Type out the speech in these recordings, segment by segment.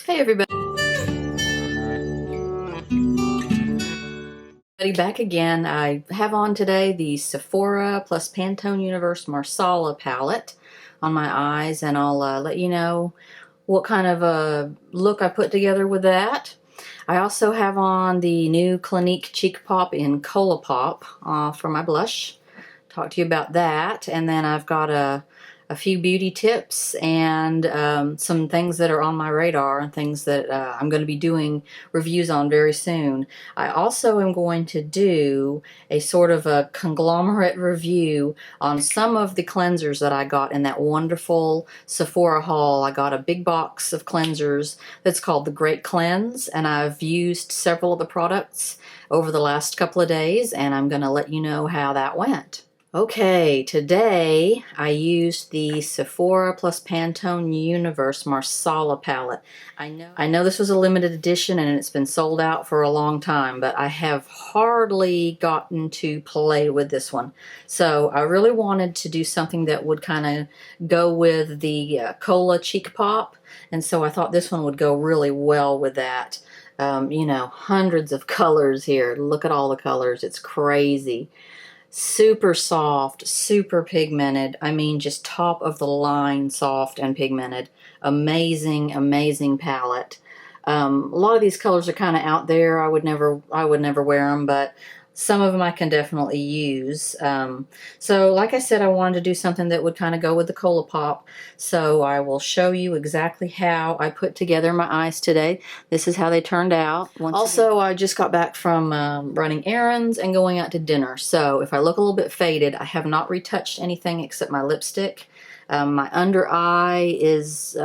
Hey everybody, back again. I have on today the Sephora plus Pantone Universe Marsala palette on my eyes, and I'll let you know what kind of a look I put together with that. I also have on the new Clinique Cheek Pop in Cola Pop for my blush. Talk to you about that, and then I've got a few beauty tips and some things that are on my radar and things that I'm going to be doing reviews on very soon. I also am going to do a sort of a conglomerate review on some of the cleansers that I got in that wonderful Sephora haul. I got a big box of cleansers that's called the Great Cleanse, and I've used several of the products over the last couple of days, and I'm going to let you know how that went. Okay, today I used the Sephora plus Pantone Universe Marsala palette. I know this was a limited edition and it's been sold out for a long time, but I have hardly gotten to play with this one. So I really wanted to do something that would kind of go with the Cola Cheek Pop, and so I thought this one would go really well with that. You know, hundreds of colors here. Look at all the colors. It's crazy. Super soft, super pigmented. I mean, just top of the line soft and pigmented. Amazing, amazing palette. A lot of these colors are kind of out there. I would never wear them, but some of them I can definitely use. So like I said, I wanted to do something that would kind of go with the Cola Pop. So I will show you exactly how I put together my eyes today. This is how they turned out. Also, I just got back from running errands and going out to dinner. So if I look a little bit faded, I have not retouched anything except my lipstick. My under eye is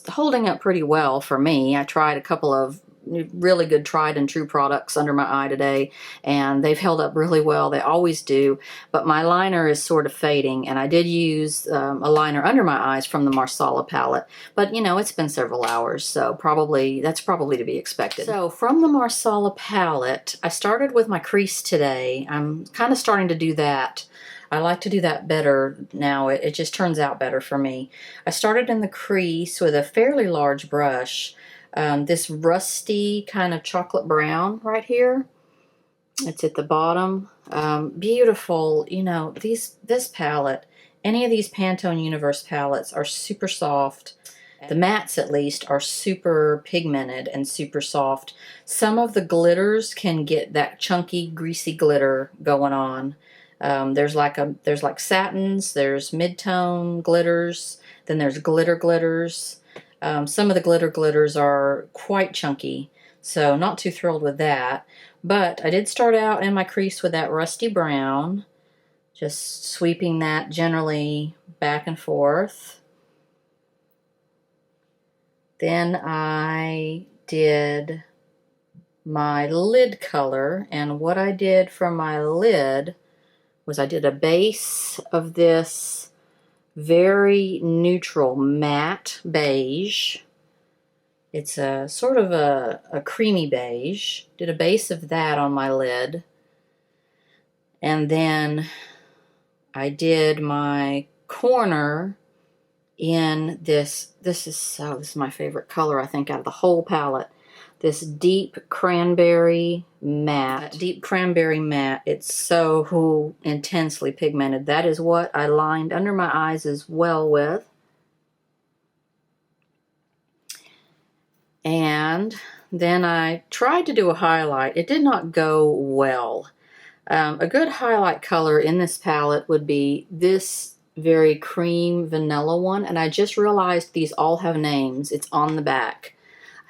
holding up pretty well for me. I tried a couple of really good tried and true products under my eye today, and they've held up really well. They always do, but my liner is sort of fading, and I did use a liner under my eyes from the Marsala palette, but you know, it's been several hours, so that's probably to be expected. So from the Marsala palette, I started with my crease today. I'm kind of starting to do that. I like to do that better now. It just turns out better for me. I started in the crease with a fairly large brush. This rusty kind of chocolate brown right here. It's at the bottom. Beautiful. You know, this palette, any of these Pantone Universe palettes are super soft. The mattes, at least, are super pigmented and super soft. Some of the glitters can get that chunky, greasy glitter going on. There's like satins, there's mid-tone glitters, then there's glitters. Some of the glitters are quite chunky, so not too thrilled with that. But I did start out in my crease with that rusty brown, just sweeping that generally back and forth. Then I did my lid color, and what I did for my lid was I did a base of this very neutral matte beige. It's a sort of a creamy beige. Did a base of that on my lid, and then I did my corner in this. This is my favorite color, I think, out of the whole palette. This deep cranberry matte. It's so intensely pigmented. That is what I lined under my eyes as well with. And then I tried to do a highlight. It did not go well. A good highlight color in this palette would be this very cream vanilla one. And I just realized these all have names. It's on the back.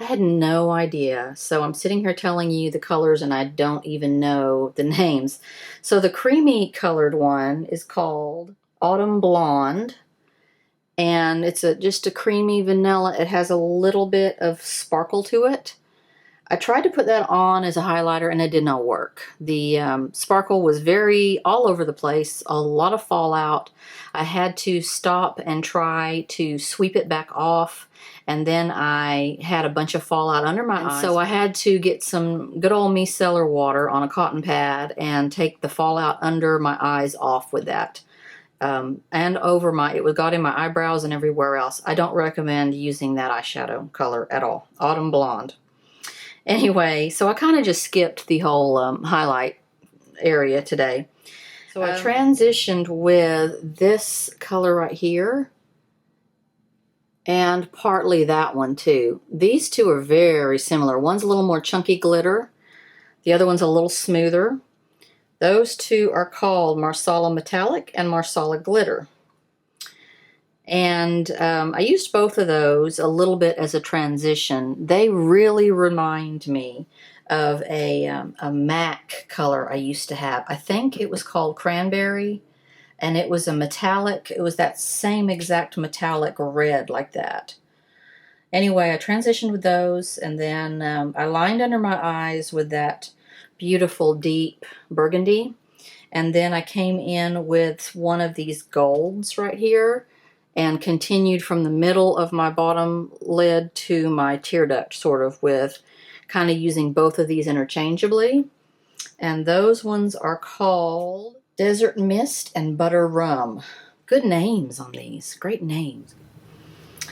I had no idea, so I'm sitting here telling you the colors and I don't even know the names. So the creamy colored one is called Autumn Blonde, and it's just a creamy vanilla. It has a little bit of sparkle to it. I tried to put that on as a highlighter and it did not work. The sparkle was very all over the place, a lot of fallout. I had to stop and try to sweep it back off, and then I had a bunch of fallout under my eyes. So I had to get some good old micellar water on a cotton pad and take the fallout under my eyes off with that. and over my, it got in my eyebrows and everywhere else. I don't recommend using that eyeshadow color at all. Autumn Blonde. Anyway, so I kind of just skipped the whole highlight area today. So I transitioned with this color right here and partly that one too. These two are very similar. One's a little more chunky glitter. The other one's a little smoother. Those two are called Marsala Metallic and Marsala Glitter. And I used both of those a little bit as a transition. They really remind me of a MAC color I used to have. I think it was called Cranberry, and it was a metallic. It was that same exact metallic red like that. Anyway, I transitioned with those, and then I lined under my eyes with that beautiful deep burgundy. And then I came in with one of these golds right here and continued from the middle of my bottom lid to my tear duct, sort of, with kind of using both of these interchangeably. And those ones are called Desert Mist and Butter Rum. Good names on these, great names.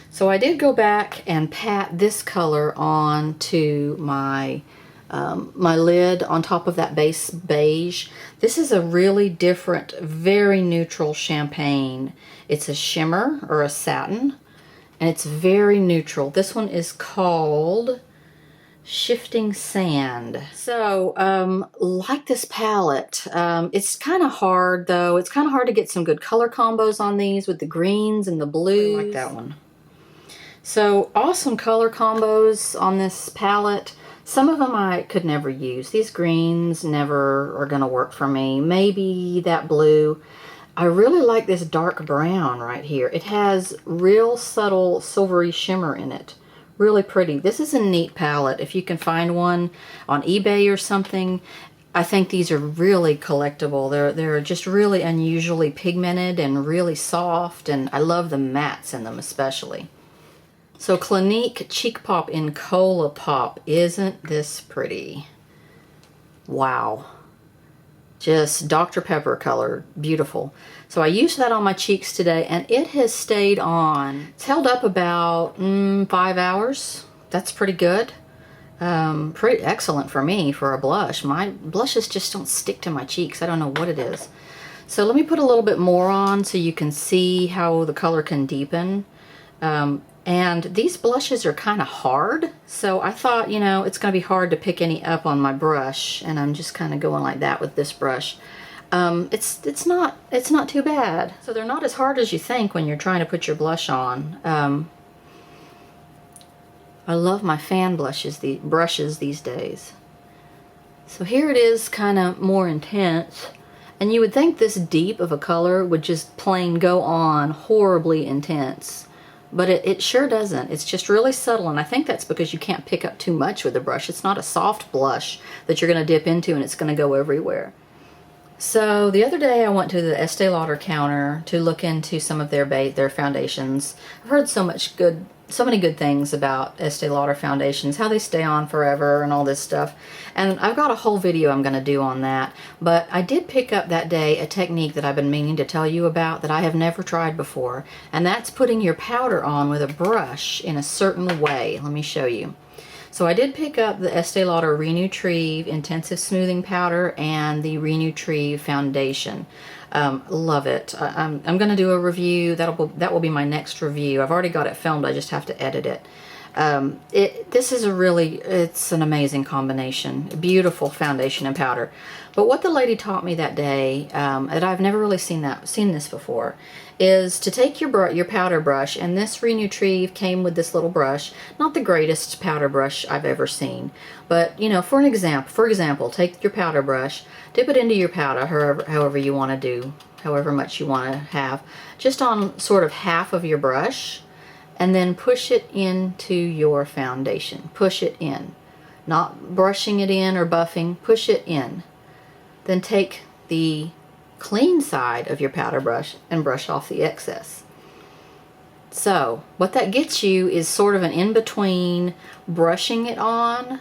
So I did go back and pat this color onto my my lid on top of that base beige. This is a really different, very neutral champagne. It's a shimmer or a satin, and it's very neutral. This one is called Shifting Sand. So, like this palette, it's kind of hard though. It's kind of hard to get some good color combos on these with the greens and the blues. I like that one. So, awesome color combos on this palette. Some of them I could never use. These greens never are going to work for me. Maybe that blue. I really like this dark brown right here. It has real subtle silvery shimmer in it. Really pretty. This is a neat palette. If you can find one on eBay or something, I think these are really collectible. They're just really unusually pigmented and really soft, and I love the mattes in them especially. So Clinique Cheek Pop in Cola Pop. Isn't this pretty? Wow. Just Dr. Pepper color. Beautiful. So I used that on my cheeks today, and it has stayed on. It's held up about 5 hours. That's pretty good. Pretty excellent for me for a blush. My blushes just don't stick to my cheeks. I don't know what it is. So let me put a little bit more on so you can see how the color can deepen. And these blushes are kind of hard, so I thought, you know, it's going to be hard to pick any up on my brush, and I'm just kind of going like that with this brush. It's not too bad. So they're not as hard as you think when you're trying to put your blush on. I love my fan brushes these days. So here it is, kind of more intense. And you would think this deep of a color would just plain go on horribly intense. But it sure doesn't. It's just really subtle, and I think that's because you can't pick up too much with the brush. It's not a soft blush that you're going to dip into and it's going to go everywhere. So the other day I went to the Estee Lauder counter to look into some of their foundations. I've heard so many good things about Estee Lauder foundations, how they stay on forever and all this stuff. And I've got a whole video I'm going to do on that. But I did pick up that day a technique that I've been meaning to tell you about that I have never tried before. And that's putting your powder on with a brush in a certain way. Let me show you. So I did pick up the Estee Lauder Renutrieve Intensive Smoothing Powder and the Renutrieve Foundation. Love it. I'm going to do a review. That will be my next review. I've already got it filmed. I just have to edit it. This is it's an amazing combination. Beautiful foundation and powder. But what the lady taught me that day, and I've never really seen this before, is to take your powder brush, and this Renutrieve came with this little brush. Not the greatest powder brush I've ever seen, but you know, for example, take your powder brush, dip it into your powder, however you want to do, however much you want to have, just on sort of half of your brush, and then push it into your foundation. Push it in, not brushing it in or buffing. Push it in. Then take the clean side of your powder brush and brush off the excess. So what that gets you is sort of an in-between brushing it on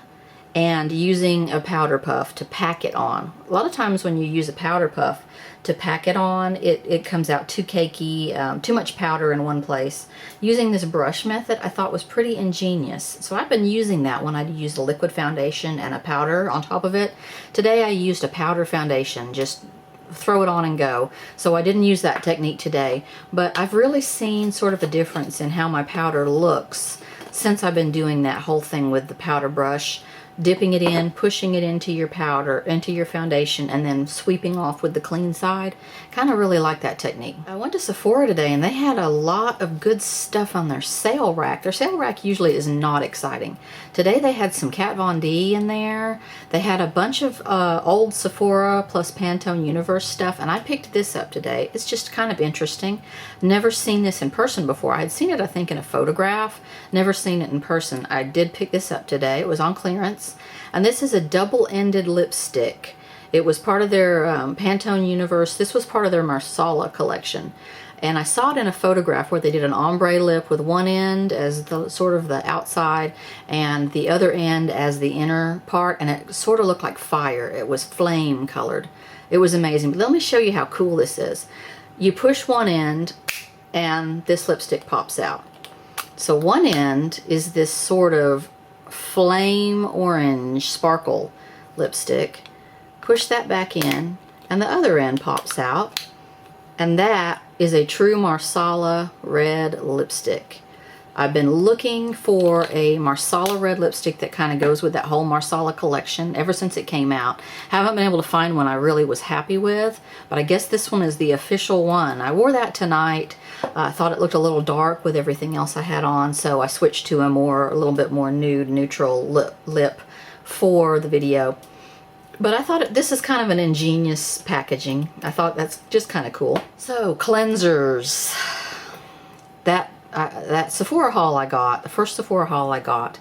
and using a powder puff to pack it on. A lot of times when you use a powder puff to pack it on, it comes out too cakey, too much powder in one place. Using this brush method I thought was pretty ingenious. So I've been using that when I use a liquid foundation and a powder on top of it. Today I used a powder foundation, just throw it on and go. So I didn't use that technique today, but I've really seen sort of a difference in how my powder looks since I've been doing that whole thing with the powder brush. Dipping it in, pushing it into your powder, into your foundation, and then sweeping off with the clean side. Kind of really like that technique. I went to Sephora today and they had a lot of good stuff on their sale rack. Their sale rack usually is not exciting. Today they had some Kat Von D in there. They had a bunch of old Sephora+Pantone Universe stuff, and I picked this up today. It's just kind of interesting. Never seen this in person before. I had seen it, I think, in a photograph. Never seen it in person. I did pick this up today. It was on clearance. And this is a double-ended lipstick. It was part of their Pantone Universe. This was part of their Marsala collection. And I saw it in a photograph where they did an ombre lip with one end as the sort of the outside and the other end as the inner part, and it sort of looked like fire. It was flame colored. It was amazing. But let me show you how cool this is. You push one end and this lipstick pops out. So one end is this sort of flame orange sparkle lipstick. Push that back in and the other end pops out, and that is a true Marsala red lipstick. I've been looking for a Marsala red lipstick that kind of goes with that whole Marsala collection ever since it came out. Haven't been able to find one I really was happy with, but I guess this one is the official one. I wore that tonight. I thought it looked a little dark with everything else I had on, so I switched to a little bit more nude, neutral lip for the video. But I thought this is kind of an ingenious packaging. I thought that's just kind of cool. So, cleansers. That Sephora haul I got, the first Sephora haul I got,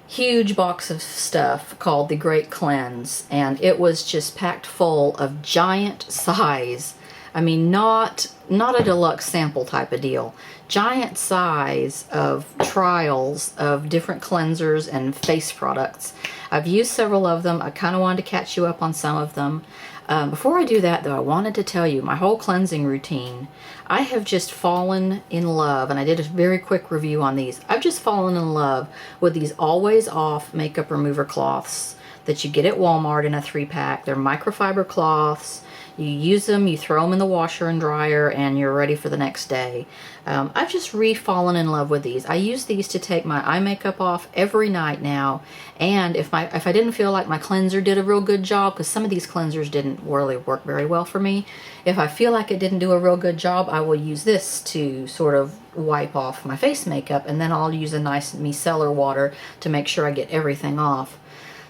huge box of stuff called the Great Cleanse, and it was just packed full of giant size. I mean, not a deluxe sample type of deal. Giant size of trials of different cleansers and face products. I've used several of them. I kind of wanted to catch you up on some of them. Before I do that, though, I wanted to tell you my whole cleansing routine. I have just fallen in love, and I did a very quick review on these. I've just fallen in love with these Always Off makeup remover cloths that you get at Walmart in a 3-pack. They're microfiber cloths. You use them, you throw them in the washer and dryer, and you're ready for the next day. I've just re-fallen in love with these. I use these to take my eye makeup off every night now, and if I didn't feel like my cleanser did a real good job, because some of these cleansers didn't really work very well for me, if I feel like it didn't do a real good job, I will use this to sort of wipe off my face makeup, and then I'll use a nice micellar water to make sure I get everything off.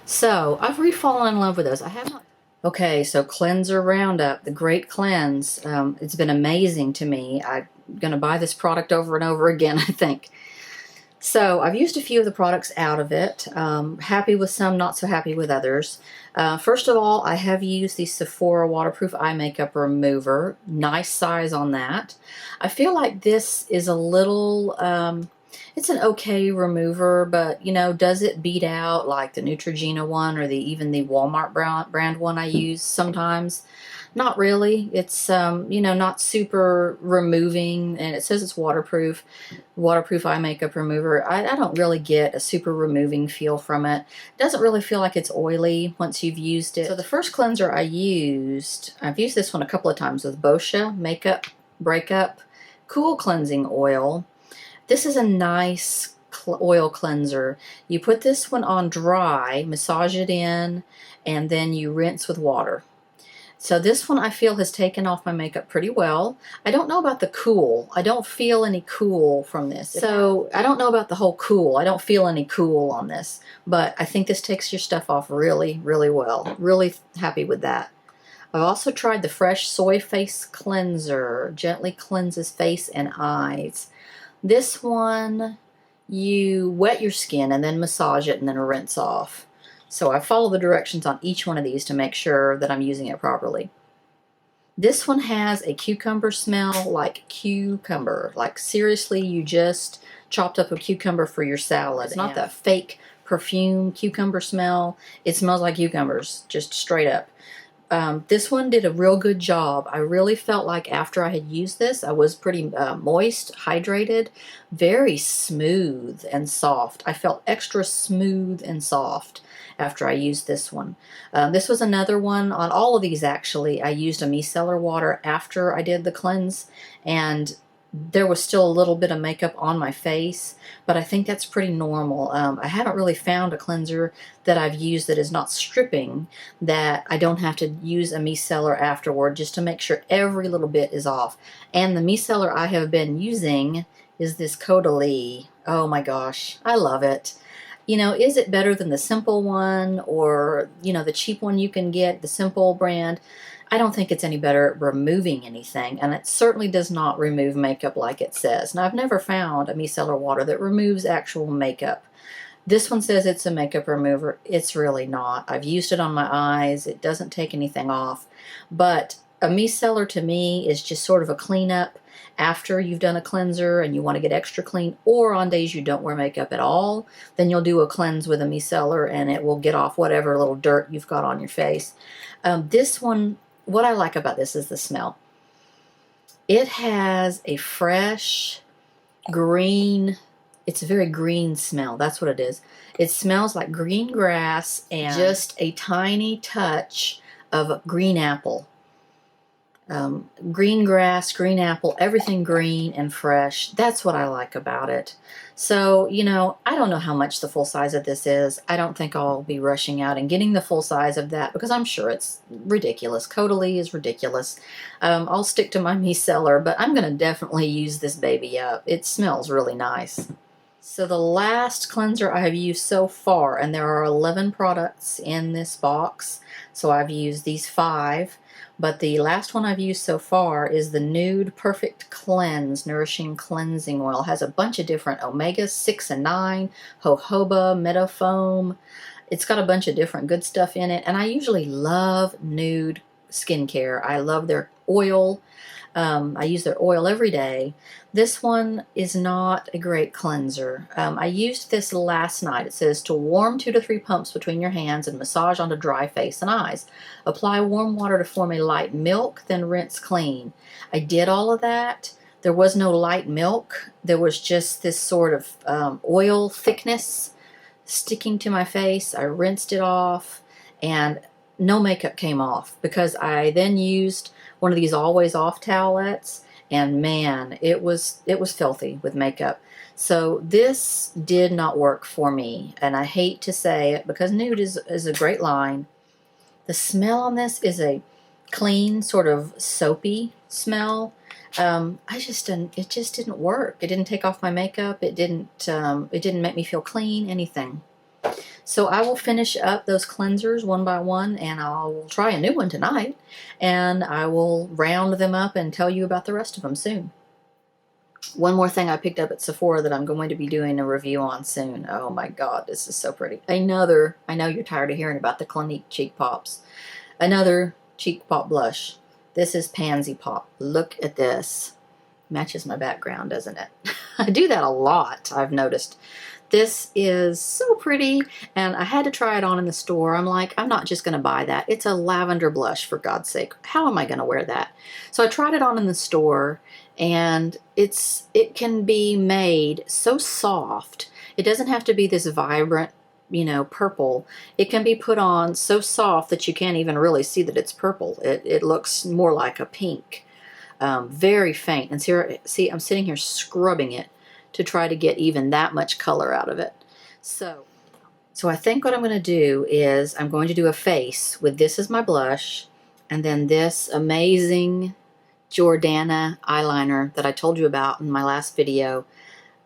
So I've re-fallen in love with those. I have not. Okay, so cleanser roundup, the Great Cleanse. It's been amazing to me. I'm going to buy this product over and over again, I think. So I've used a few of the products out of it. Happy with some, not so happy with others. First of all, I have used the Sephora Waterproof Eye Makeup Remover. Nice size on that. I feel like this is a little... it's an okay remover, but, you know, does it beat out like the Neutrogena one or even the Walmart brand one I use sometimes? Not really. It's, you know, not super removing, and it says it's waterproof eye makeup remover. I don't really get a super removing feel from it. It doesn't really feel like it's oily once you've used it. So the first cleanser I've used this one a couple of times with Boscia Makeup Breakup Cool Cleansing Oil. This is a nice oil cleanser. You put this one on dry, massage it in, and then you rinse with water. So this one I feel has taken off my makeup pretty well. I don't know about the cool. I don't feel any cool from this. So I don't know about the whole cool. I don't feel any cool on this. But I think this takes your stuff off really, really well. Really happy with that. I've also tried the Fresh Soy Face Cleanser. Gently cleanses face and eyes. This one, you wet your skin and then massage it and then rinse off. So I follow the directions on each one of these to make sure that I'm using it properly. This one has a cucumber smell, like cucumber. Like seriously, you just chopped up a cucumber for your salad. It's not that fake perfume, cucumber smell. It smells like cucumbers, just straight up. This one did a real good job. I really felt like after I had used this, I was pretty moist, hydrated, very smooth and soft. I felt extra smooth and soft after I used this one. This was another one. On all of these, actually, I used a micellar water after I did the cleanse, and there was still a little bit of makeup on my face, but I think that's pretty normal. I haven't really found a cleanser that I've used that is not stripping, that I don't have to use a micellar afterward just to make sure every little bit is off. And the micellar I have been using is this Caudalie. Oh my gosh, I love it. You know, is it better than the Simple one, or, you know, the cheap one you can get, the Simple brand? I don't think it's any better at removing anything, and it certainly does not remove makeup like it says. Now, I've never found a micellar water that removes actual makeup. This one says it's a makeup remover. It's really not. I've used it on my eyes. It doesn't take anything off. But a micellar to me is just sort of a cleanup after you've done a cleanser and you want to get extra clean, or on days you don't wear makeup at all, then you'll do a cleanse with a micellar and it will get off whatever little dirt you've got on your face. This one, what I like about this is the smell. It has a fresh, green, it's a very green smell. That's what it is. It smells like green grass and just a tiny touch of green apple. Green grass, green apple, everything green and fresh. That's what I like about it. So, you know, I don't know how much the full size of this is. I don't think I'll be rushing out and getting the full size of that because I'm sure it's ridiculous. Caudalie is ridiculous. I'll stick to my micellar, but I'm going to definitely use this baby up. It smells really nice. So the last cleanser I have used so far, and there are 11 products in this box, so I've used these 5. But the last one I've used so far is the Nude Perfect Cleanse Nourishing Cleansing Oil. It has a bunch of different omega-6 and 9, jojoba, meadow foam. It's got a bunch of different good stuff in it. And I usually love Nude skincare. I love their oil. I use their oil every day. This one is not a great cleanser. I used this last night. It says to warm 2 to 3 pumps between your hands and massage onto dry face and eyes. Apply warm water to form a light milk, then rinse clean. I did all of that. There was no light milk. There was just this sort of oil thickness sticking to my face. I rinsed it off and no makeup came off because I then used one of these always off towelettes, and man, it was filthy with makeup. So this did not work for me, and I hate to say it because Nude is a great line. The smell on this is a clean, sort of soapy smell. It just didn't work. It didn't take off my makeup. It didn't make me feel clean, anything. So I will finish up those cleansers one by one, and I'll try a new one tonight, and I will round them up and tell you about the rest of them soon. One more thing I picked up at Sephora that I'm going to be doing a review on soon. Oh my God, this is so pretty. I know you're tired of hearing about the Clinique Cheek Pops. Another Cheek Pop blush. This is Pansy Pop. Look at this. Matches my background, doesn't it? I do that a lot, I've noticed. This is so pretty, and I had to try it on in the store. I'm like, I'm not just going to buy that. It's a lavender blush, for God's sake. How am I going to wear that? So I tried it on in the store, and it can be made so soft. It doesn't have to be this vibrant, you know, purple. It can be put on so soft that you can't even really see that it's purple. It looks more like a pink. Very faint. And see, I'm sitting here scrubbing it to try to get even that much color out of it. So I think what I'm going to do is I'm going to do a face with this as my blush, and then this amazing Jordana eyeliner that I told you about in my last video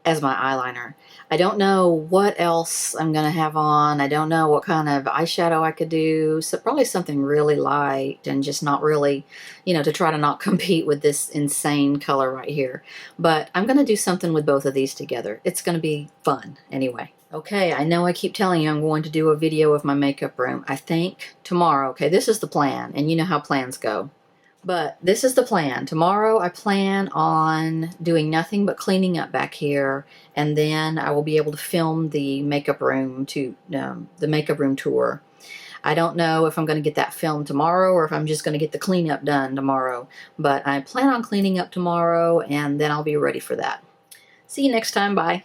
as my eyeliner. I don't know what else I'm going to have on. I don't know what kind of eyeshadow I could do. So probably something really light and just not really, you know, to try to not compete with this insane color right here. But I'm going to do something with both of these together. It's going to be fun anyway. Okay, I know I keep telling you I'm going to do a video of my makeup room. I think tomorrow, okay, this is the plan, and you know how plans go. But this is the plan. Tomorrow I plan on doing nothing but cleaning up back here, and then I will be able to film the makeup room tour. I don't know if I'm going to get that filmed tomorrow or if I'm just going to get the cleanup done tomorrow, but I plan on cleaning up tomorrow, and then I'll be ready for that. See you next time. Bye.